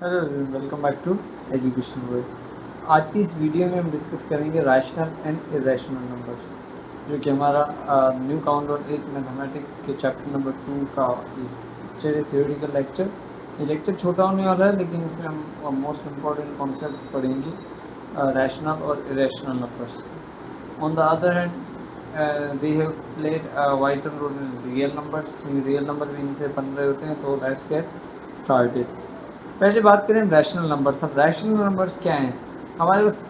Hello, welcome back to education world. आज की इस वीडियो में हम डिस्कस करेंगे रैशनल एंड इरेशनल नंबर्स, जो कि हमारा न्यू काउंट और एट मैथमेटिक्स के चैप्टर नंबर 2 का एक लेक्चर है, थियोरेटिकल लेक्चर। ये लेक्चर छोटा होने वाला है, लेकिन इसमें हम मोस्ट इम्पॉर्टेंट कॉन्सेप्ट पढ़ेंगे रैशनल और irrational numbers. On the other hand they have played vital role in real numbers, क्योंकि रियल नंबर भी इनसे बन रहे होते हैं। तो लेट्स गेट स्टार्टेड। पहले बात करें रैशनल नंबर्स। अब रैशनल नंबर्स क्या हैं? हमारे पास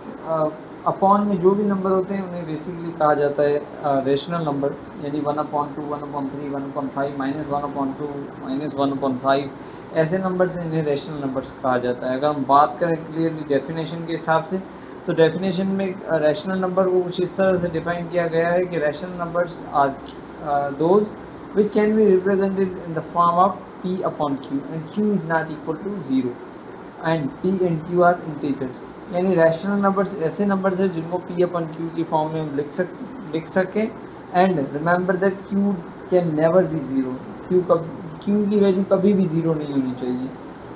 अपॉन में जो भी नंबर होते हैं उन्हें बेसिकली कहा जाता है रैशनल नंबर, यानी 1/2, 1/3, 1/5, -1/2, -1/5, ऐसे नंबर से इन्हें रैशनल नंबर्स कहा जाता है। अगर हम बात करें क्लियरली डेफिनेशन के हिसाब से, तो डेफिनेशन में रैशनल नंबर को कुछ इस तरह से डिफाइन किया गया है कि rational numbers are those which can be represented in the form of p upon q and q is not equal to 0 and p and q are integers। यानी रैशनल नंबर्स ऐसे नंबर्स हैं जिनको p अपन q की form में हम लिख सकें। And remember that q can never be zero. q की वैल्यू कभी भी जीरो नहीं होनी चाहिए।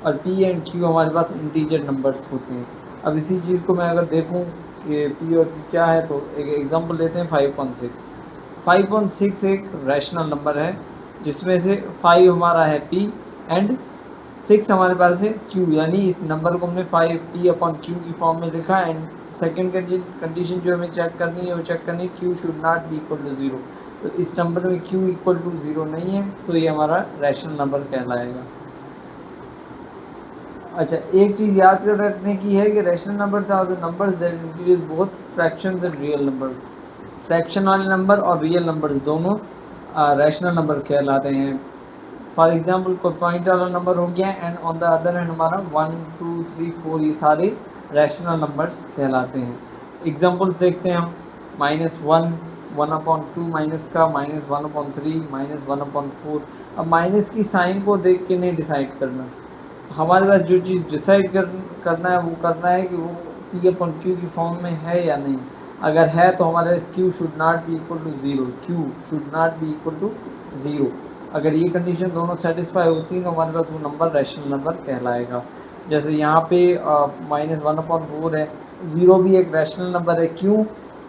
और p एंड q हमारे पास इंटीजर नंबर्स होते हैं। अब इसी चीज़ को मैं अगर देखूं कि p और q क्या है, तो एक एग्जांपल लेते हैं 5.6। 5.6 एक रैशनल नंबर है, जिसमें से 5 हमारा है p एंड 6 हमारे पास है q। यानी इस नंबर को हमने 5p/q की फॉर्म में लिखा। एंड सेकेंड कंडीशन जो हमें चेक करनी है, वो चेक करनी है q should not be equal to 0। तो इस नंबर में q इक्वल टू 0 नहीं है, तो ये हमारा रैशनल नंबर कहलाएगा। अच्छा, एक चीज़ याद कर रखने की है कि rational numbers are the numbers that include both fractions and real numbers. Fraction वाले नंबर और रियल नंबर्स दोनों रैशनल नंबर कहलाते हैं। फॉर एग्जांपल कोई पॉइंट वाला नंबर हो गया and on the other hand हमारा 1, 2, 3, 4, ये सारे रैशनल नंबर्स कहलाते हैं। एग्जांपल्स देखते हैं हम। -1, 1/2 माइनस का, -1/3, -1/4। अब माइनस की साइन को देख के नहीं डिसाइड करना। हमारे पास जो चीज़ डिसाइड करना है वो करना है कि वो p/q की फॉर्म में है या नहीं। अगर है तो हमारे पास q should not be equal to 0, q should not be equal to 0। अगर ये कंडीशन दोनों सेटिस्फाई होती हैं तो हमारे पास वो नंबर रैशनल नंबर कहलाएगा। जैसे यहाँ पे -1/4 है, 0 भी एक रैशनल नंबर है। क्यों?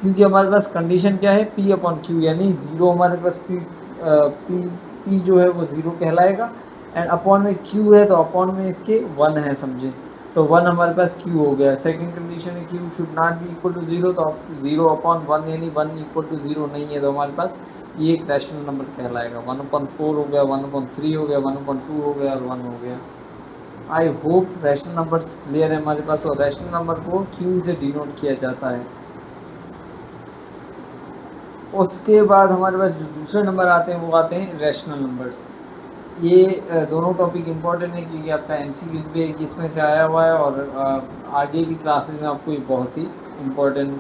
क्योंकि हमारे पास कंडीशन क्या है, p/q, यानी 0 हमारे पास p जो है वो 0 कहलाएगा। एंड अपॉन में q है, तो अपॉन में इसके 1 है, समझे। तो 1 हमारे पास q हो गया। सेकंड कंडीशन है q should not be equal to 0, तो 0/1 यानी 1 इक्वल टू 0 नहीं है, तो हमारे पास ये एक रैशनल नंबर कहलाएगा। 1/4 हो गया, 1/3 हो गया, 1/2 हो गया और 1 हो गया। I hope rational numbers clear है हमारे पास। और रैशनल नंबर को q से डिनोट किया जाता है। उसके बाद हमारे पास जो दूसरे नंबर आते हैं वो आते हैं रैशनल नंबर्स। ये दोनों टॉपिक इम्पॉर्टेंट है, क्योंकि आपका एमसीक्यूज भी एक इसमें से आया हुआ है। और आगे की क्लासेस में आपको ये बहुत ही इम्पॉर्टेंट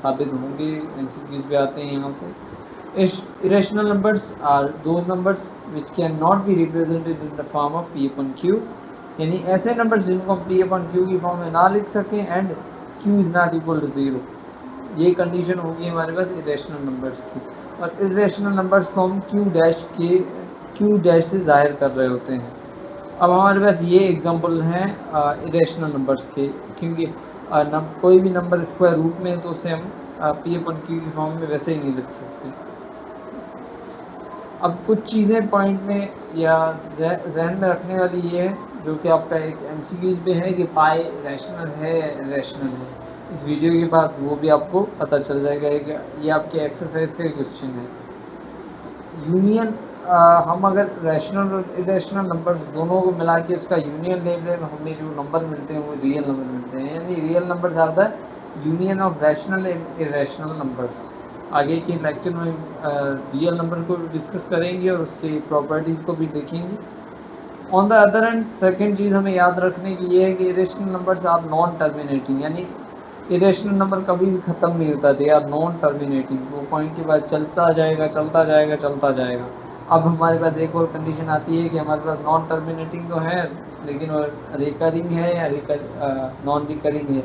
साबित होंगे। एमसीक्यूज भी आते हैं यहाँ से। Irrational numbers are those numbers which cannot be represented in the form of p/q। यानी ऐसे नंबर्स जिनको हम p/q की फॉर्म में ना लिख सकें and q is not equal to 0। ये कंडीशन होगी हमारे पास इरेशनल नंबर्स की। और इरेशनल नंबर्स को हम q डैश से जाहिर कर रहे होते हैं। अब हमारे पास ये एग्जांपल हैं इरेशनल नंबर्स के, क्योंकि कोई भी नंबर स्क्वायर रूट में है तो उसे हम p/q की फॉर्म में वैसे ही नहीं लिख सकते। अब कुछ चीज़ें पॉइंट में या जहन में रखने वाली ये है, जो कि आपका एक एमसीक्यूज पे है कि पाई रैशनल है या इरेशनल है। इस वीडियो के बाद वो भी आपको पता चल जाएगा कि ये आपके एक्सरसाइज का क्वेश्चन है। यूनियन, हम अगर रैशनल और इरेशनल नंबर्स दोनों को मिला के उसका यूनियन ले लें, हमें जो नंबर मिलते हैं वो रियल नंबर मिलते हैं। यानी real numbers are the union of rational and irrational numbers. आगे के लेक्चर में रियल नंबर को डिस्कस करेंगे और उसकी प्रॉपर्टीज़ को भी देखेंगे। On the other hand second चीज़ हमें याद रखने की ये है कि irrational numbers are non terminating. यानी इरेशनल नंबर कभी भी ख़त्म नहीं होता, दे आर नॉन टर्मिनेटिंग। वो पॉइंट के बाद चलता जाएगा, चलता जाएगा, चलता जाएगा। अब हमारे पास एक और कंडीशन आती है कि हमारे पास नॉन टर्मिनेटिंग तो है, लेकिन वो रिकरिंग है या नॉन रिकरिंग है।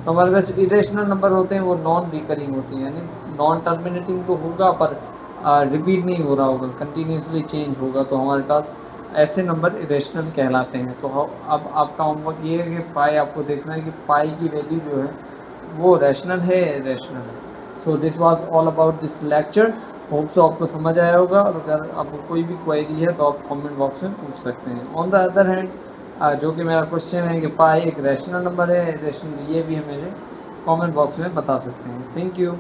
तो हमारे पास इरेशनल नंबर होते हैं वो नॉन रिकरिंग होते हैं। यानी नॉन टर्मिनेटिंग तो होगा पर रिपीट नहीं हो रहा होगा, कंटिन्यूसली चेंज होगा। तो हमारे पास ऐसे नंबर इरेशनल कहलाते हैं। तो अब आपका होमवर्क ये है कि पाई आपको देखना है कि पाई की वैल्यू जो है वो रैशनल है या इरेशनल है। So this was all about this lecture. Hope so आपको समझ आया होगा, और अगर आपको कोई भी क्वेरी है तो आप कमेंट बॉक्स में पूछ सकते हैं। ऑन द अदर हैंड, जो कि मेरा क्वेश्चन है कि पाई एक रैशनल नंबर है इरेशनल, ये भी हमें कमेंट बॉक्स में बता सकते हैं। Thank you.